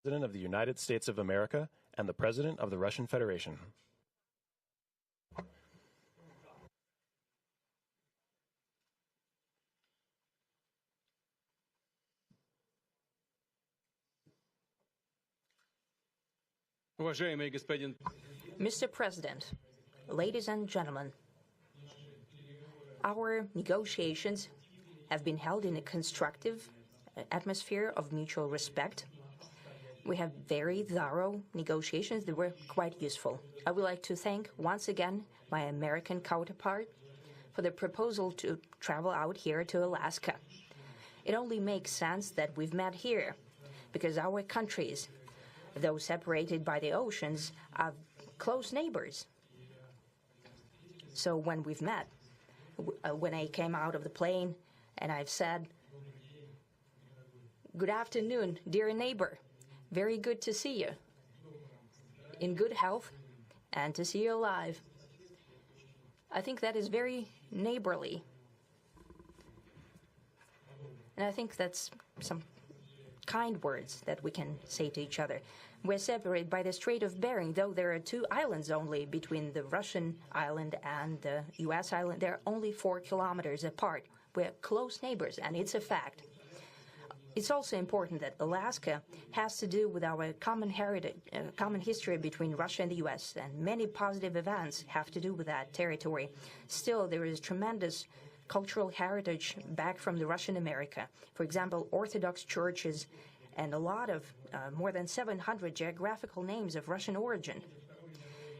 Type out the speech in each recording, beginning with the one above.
President of the United States of America and the President of the Russian Federation. Mr. President, ladies and gentlemen, our negotiations have been held in a constructive atmosphere of mutual respect. We have very thorough negotiations that were quite useful. I would like to thank once again my American counterpart for the proposal to travel out here to Alaska. It only makes sense that we've met here because our countries, though separated by the oceans, are close neighbors. So when we've met, when I came out of the plane and I've said, "Good afternoon, dear neighbor. Very good to see you. In good health and to see you alive." I think that is very neighborly. And I think that's some kind words that we can say to each other. We're separated by the Strait of Bering, though there are 2 islands only between the Russian island and the U.S. island. They're only 4 kilometers apart. We're close neighbors, and it's a fact. It's also important that Alaska has to do with our common heritage, common history between Russia and the U.S., and many positive events have to do with that territory. Still, there is tremendous cultural heritage back from the Russian America. For example, Orthodox churches and a lot of more than 700 geographical names of Russian origin.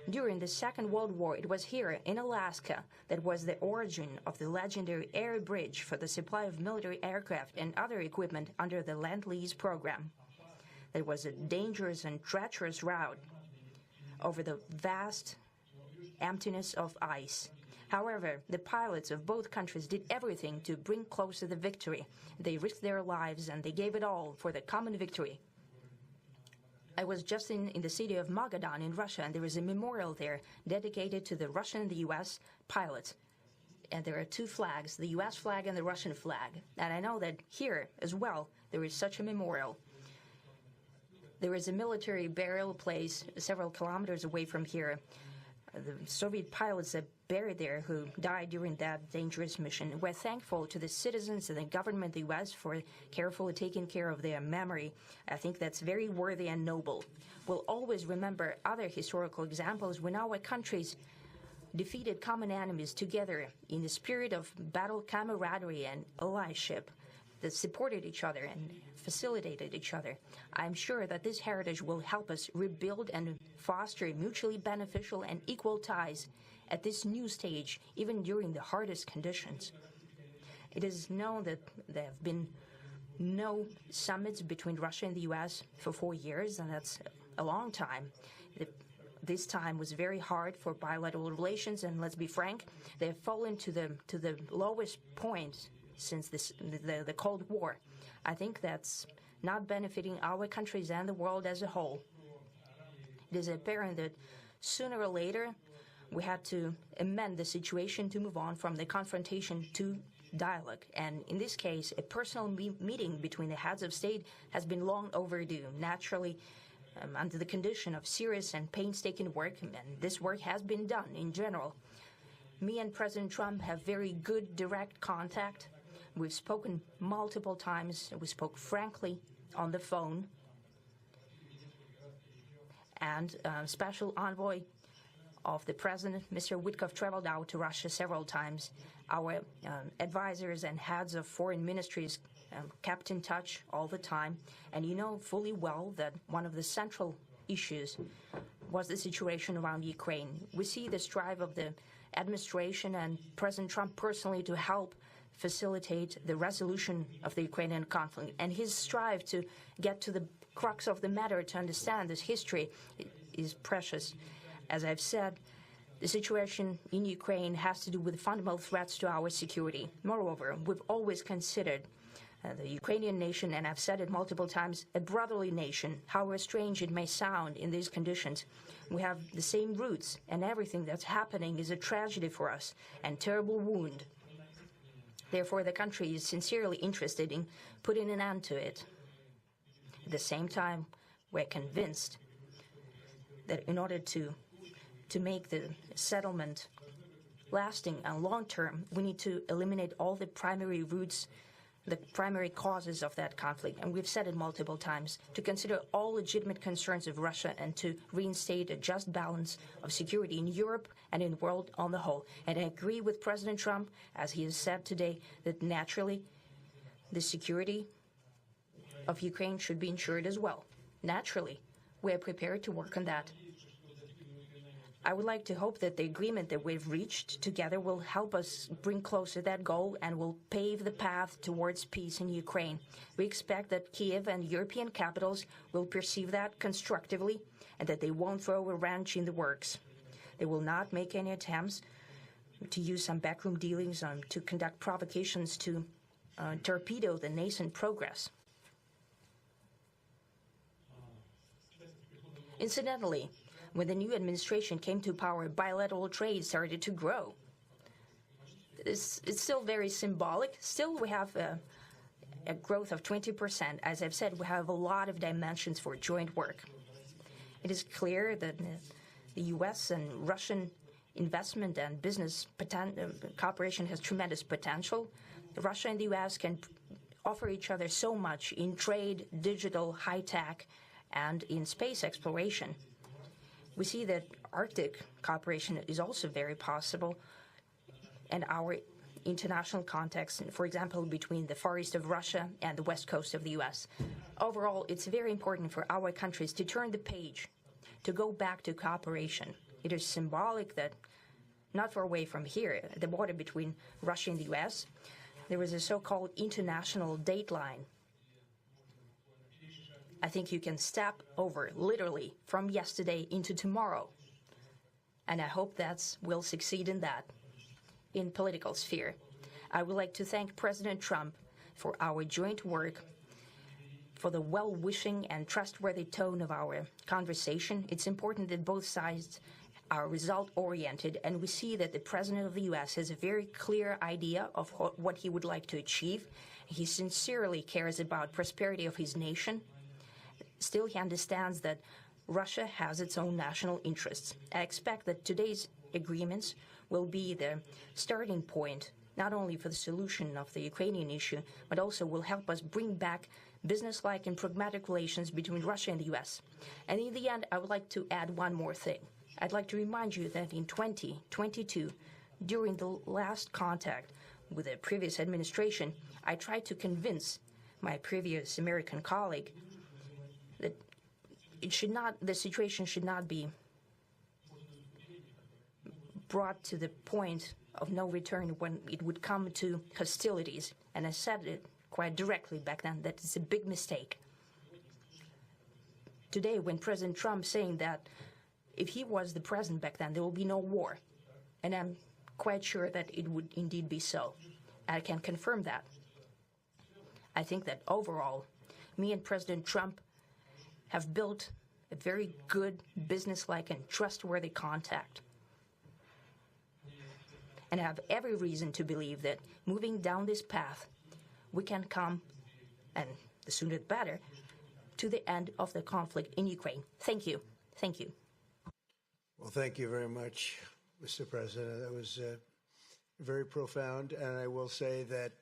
During the Second World War, it was here in Alaska that was the origin of the legendary air bridge for the supply of military aircraft and other equipment under the Lend-Lease program. It was a dangerous and treacherous route over the vast emptiness of ice. However, the pilots of both countries did everything to bring closer the victory. They risked their lives and they gave it all for the common victory. I was just in the city of Magadan in Russia, and there is a memorial there dedicated to the Russian and the U.S. pilots. And there are 2 flags, the U.S. flag and the Russian flag. And I know that here as well there is such a memorial. There is a military burial place several kilometers away from here. The Soviet pilots that buried there who died during that dangerous mission. We're thankful to the citizens and the government of the U.S. for carefully taking care of their memory. I think that's very worthy and noble. We'll always remember other historical examples when our countries defeated common enemies together in the spirit of battle camaraderie and allyship that supported each other and facilitated each other. I'm sure that this heritage will help us rebuild and foster mutually beneficial and equal ties at this new stage, even during the hardest conditions. It is known that there have been no summits between Russia and the U.S. for 4 years, and that's a long time. This time was very hard for bilateral relations, and let's be frank, they have fallen to the lowest point since the Cold War. I think that's not benefiting our countries and the world as a whole. It is apparent that sooner or later we had to amend the situation to move on from the confrontation to dialogue. And in this case, a personal meeting between the heads of state has been long overdue, naturally under the condition of serious and painstaking work, and this work has been done in general. Me and President Trump have very good direct contact. We've spoken multiple times. We spoke frankly on the phone. And Special Envoy of the President, Mr. Witkoff, traveled out to Russia several times. Our advisors and heads of foreign ministries kept in touch all the time. And you know fully well that one of the central issues was the situation around Ukraine. We see the strive of the administration and President Trump personally to help facilitate the resolution of the Ukrainian conflict. And his strive to get to the crux of the matter, to understand this history, is precious. As I've said, the situation in Ukraine has to do with fundamental threats to our security. Moreover, we've always considered the Ukrainian nation, and I've said it multiple times, a brotherly nation, however strange it may sound in these conditions. We have the same roots, and everything that's happening is a tragedy for us and terrible wound. Therefore, the country is sincerely interested in putting an end to it. At the same time, we're convinced that in order to make the settlement lasting and long-term, we need to eliminate all the primary roots, the primary causes of that conflict. And we've said it multiple times, to consider all legitimate concerns of Russia and to reinstate a just balance of security in Europe and in the world on the whole. And I agree with President Trump, as he has said today, that naturally the security of Ukraine should be ensured as well. Naturally, we are prepared to work on that. I would like to hope that the agreement that we've reached together will help us bring closer that goal and will pave the path towards peace in Ukraine. We expect that Kiev and European capitals will perceive that constructively and that they won't throw a wrench in the works. They will not make any attempts to use some backroom dealings to conduct provocations to torpedo the nascent progress. Incidentally, when the new administration came to power, bilateral trade started to grow. It's still very symbolic. Still, we have a growth of 20%. As I've said, we have a lot of dimensions for joint work. It is clear that the U.S. and Russian investment and business cooperation has tremendous potential. Russia and the U.S. can offer each other so much in trade, digital, high-tech, and in space exploration. We see that Arctic cooperation is also very possible, and our international context, for example, between the Far East of Russia and the West Coast of the U.S. Overall, it's very important for our countries to turn the page, to go back to cooperation. It is symbolic that not far away from here, at the border between Russia and the U.S., there was a so-called international date line. I think you can step over, literally, from yesterday into tomorrow. And I hope that we'll succeed in that, in political sphere. I would like to thank President Trump for our joint work, for the well-wishing and trustworthy tone of our conversation. It's important that both sides are result-oriented, and we see that the President of the U.S. has a very clear idea of what he would like to achieve. He sincerely cares about prosperity of his nation. Still, he understands that Russia has its own national interests. I expect that today's agreements will be the starting point, not only for the solution of the Ukrainian issue, but also will help us bring back business-like and pragmatic relations between Russia and the U.S. And in the end, I would like to add one more thing. I'd like to remind you that in 2022, during the last contact with the previous administration, I tried to convince my previous American colleague that the situation should not be brought to the point of no return when it would come to hostilities. And I said it quite directly back then that it's a big mistake. Today, when President Trump saying that if he was the president back then, there will be no war. And I'm quite sure that it would indeed be so. I can confirm that. I think that overall, me and President Trump have built a very good, business-like and trustworthy contact. And I have every reason to believe that moving down this path, we can come, and the sooner the better, to the end of the conflict in Ukraine. Thank you. Thank you. Well, thank you very much, Mr. President. That was very profound, and I will say that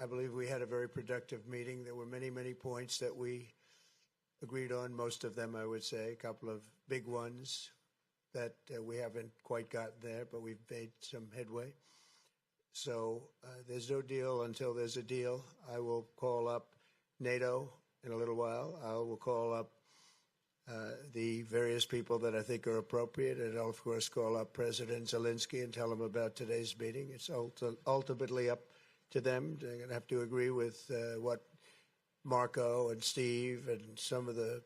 I believe we had a very productive meeting. There were many, many points that we agreed on, most of them, I would say, a couple of big ones that we haven't quite gotten there, but we've made some headway. So there's no deal until there's a deal. I will call up NATO in a little while. I will call up the various people that I think are appropriate, and I'll, of course, call up President Zelensky and tell him about today's meeting. It's ultimately up to them. They're going to have to agree with what Marco and Steve and some of the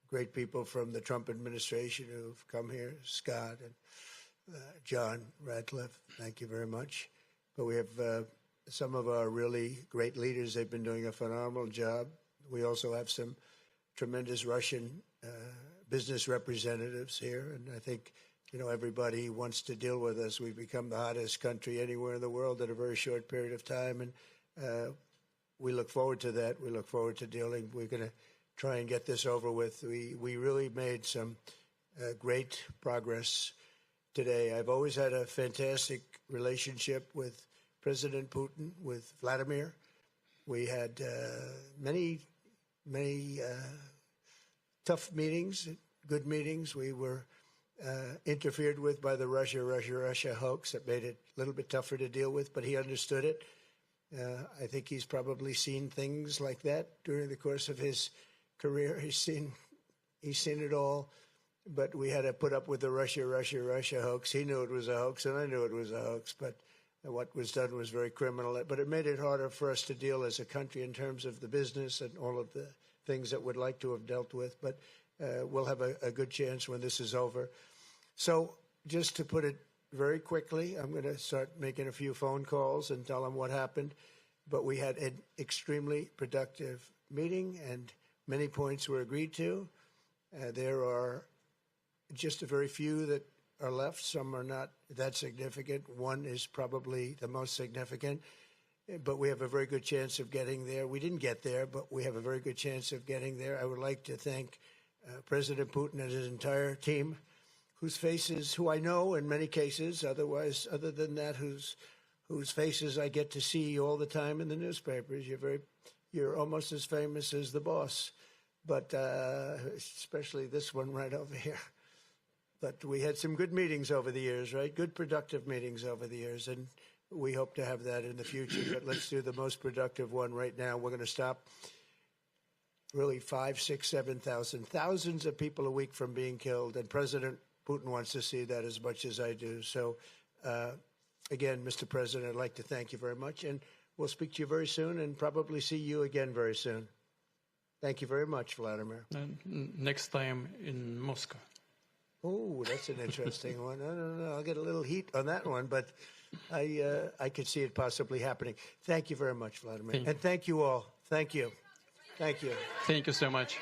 great people from the Trump administration who've come here, Scott and John Radcliffe, thank you very much. But we have some of our really great leaders. They've been doing a phenomenal job. We also have some tremendous Russian business representatives here, and I think, you know, everybody wants to deal with us. We've become the hottest country anywhere in the world in a very short period of time, and we look forward to that. We look forward to dealing. We're going to try and get this over with. We really made some great progress today. I've always had a fantastic relationship with President Putin, with Vladimir. We had many tough meetings, good meetings. We were interfered with by the Russia hoax that made it a little bit tougher to deal with, but he understood it. I think he's probably seen things like that during the course of his career. He's seen it all, but we had to put up with the Russia hoax. He knew it was a hoax, and I knew it was a hoax, but what was done was very criminal. But it made it harder for us to deal as a country in terms of the business and all of the things that we'd like to have dealt with. But we'll have a good chance when this is over. So just to put it very quickly, I'm going to start making a few phone calls and tell them what happened. But we had an extremely productive meeting, and many points were agreed to. There are just a very few that are left. Some are not that significant. One is probably the most significant, but we have a very good chance of getting there. We didn't get there, but we have a very good chance of getting there. I would like to thank President Putin and his entire team, whose faces, who I know in many cases, other than that, whose faces I get to see all the time in the newspapers. You're almost as famous as the boss, but especially this one right over here. But we had some good meetings over the years, right? Good, productive meetings over the years, and we hope to have that in the future. But let's do the most productive one right now. We're going to stop really 5, 6, 7,000, thousands of people a week from being killed, and President Putin wants to see that as much as I do. So, again, Mr. President, I'd like to thank you very much, and we'll speak to you very soon and probably see you again very soon. Thank you very much, Vladimir. Next time in Moscow. Oh, that's an interesting one. I don't know. I'll get a little heat on that one, but I could see it possibly happening. Thank you very much, Vladimir. And thank you all. Thank you. Thank you. Thank you so much.